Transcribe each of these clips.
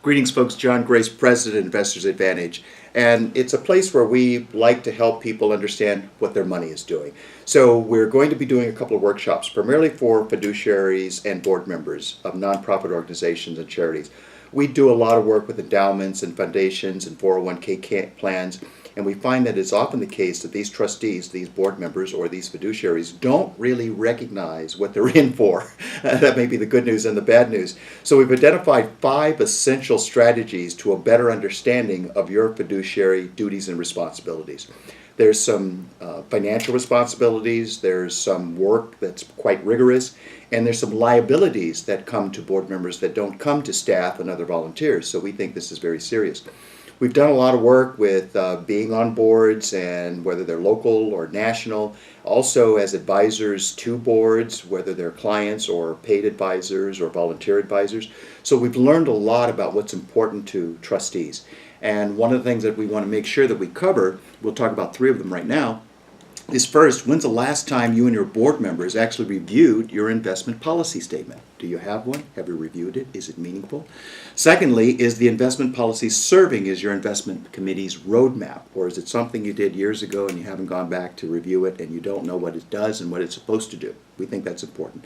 Greetings, folks. John Grace, President, Investors Advantage. And it's a place where we like to help people understand what their money is doing. So we're going to be doing a couple of workshops, primarily for fiduciaries and board members of nonprofit organizations and charities. We do a lot of work with endowments and foundations and 401k plans. And we find that it's often the case that these trustees, these board members, or these fiduciaries don't really recognize what they're in for. That may be the good news and the bad news. So we've identified 5 essential strategies to a better understanding of your fiduciary duties and responsibilities. There's some financial responsibilities, there's some work that's quite rigorous, and there's some liabilities that come to board members that don't come to staff and other volunteers. So we think this is very serious. We've done a lot of work with being on boards, and whether they're local or national, also as advisors to boards, whether they're clients or paid advisors or volunteer advisors. So we've learned a lot about what's important to trustees. And one of the things that we want to make sure that we cover, we'll talk about 3 of them right now, is first, when's the last time you and your board members actually reviewed your investment policy statement? Do you have one? Have you reviewed it? Is it meaningful? Secondly, is the investment policy serving as your investment committee's roadmap? Or is it something you did years ago and you haven't gone back to review it and you don't know what it does and what it's supposed to do? We think that's important.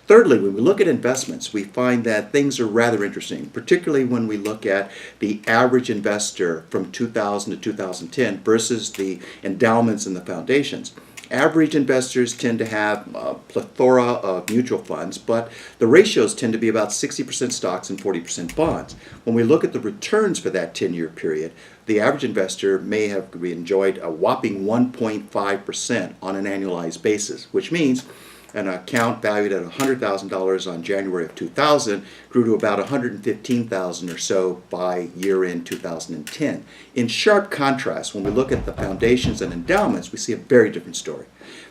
Thirdly, when we look at investments, we find that things are rather interesting, particularly when we look at the average investor from 2000 to 2010 versus the endowments and the foundations. Average investors tend to have a plethora of mutual funds, but the ratios tend to be about 60% stocks and 40% bonds. When we look at the returns for that 10-year period, the average investor may have enjoyed a whopping 1.5% on an annualized basis, which means an account valued at $100,000 on January of 2000 grew to about $115,000 or so by year-end 2010. In sharp contrast, when we look at the foundations and endowments, we see a very different story.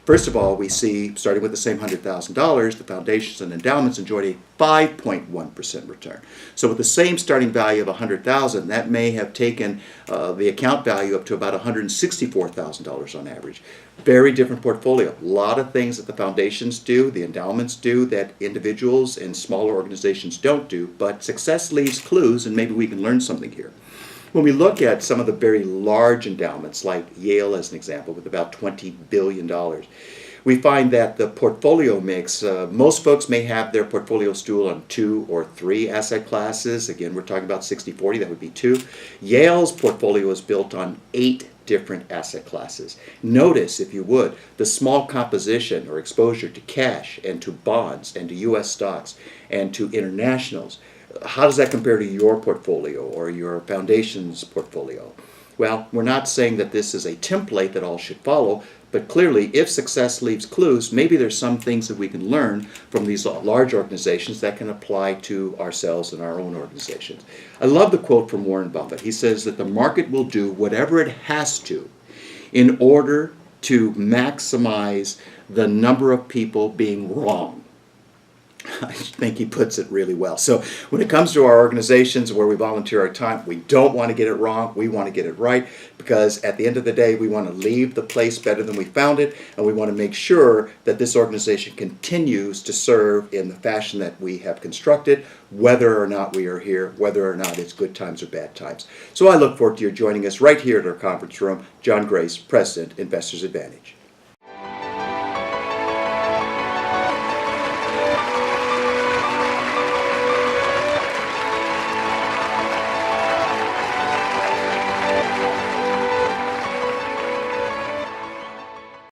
First of all, we see, starting with the same $100,000, the foundations and endowments enjoyed a 5.1% return. So with the same starting value of $100,000, that may have taken the account value up to about $164,000 on average. Very different portfolio. A lot of things that the foundations do, the endowments do, that individuals and smaller organizations don't do, but success leaves clues, and maybe we can learn something here. When we look at some of the very large endowments, like Yale as an example, with about $20 billion, we find that the portfolio mix, most folks may have their portfolio stool on 2 or 3 asset classes. Again, we're talking about 60-40, that would be 2. Yale's portfolio is built on 8 different asset classes. Notice, if you would, the small composition or exposure to cash and to bonds and to U.S. stocks and to internationals. How does that compare to your portfolio or your foundation's portfolio? Well, we're not saying that this is a template that all should follow, but clearly, if success leaves clues, maybe there's some things that we can learn from these large organizations that can apply to ourselves and our own organizations. I love the quote from Warren Buffett. He says that the market will do whatever it has to in order to maximize the number of people being wrong. I think he puts it really well. So when it comes to our organizations where we volunteer our time, we don't want to get it wrong. We want to get it right, because at the end of the day, we want to leave the place better than we found it, and we want to make sure that this organization continues to serve in the fashion that we have constructed, whether or not we are here, whether or not it's good times or bad times. So I look forward to your joining us right here at our conference room. John Grace, President, Investors Advantage.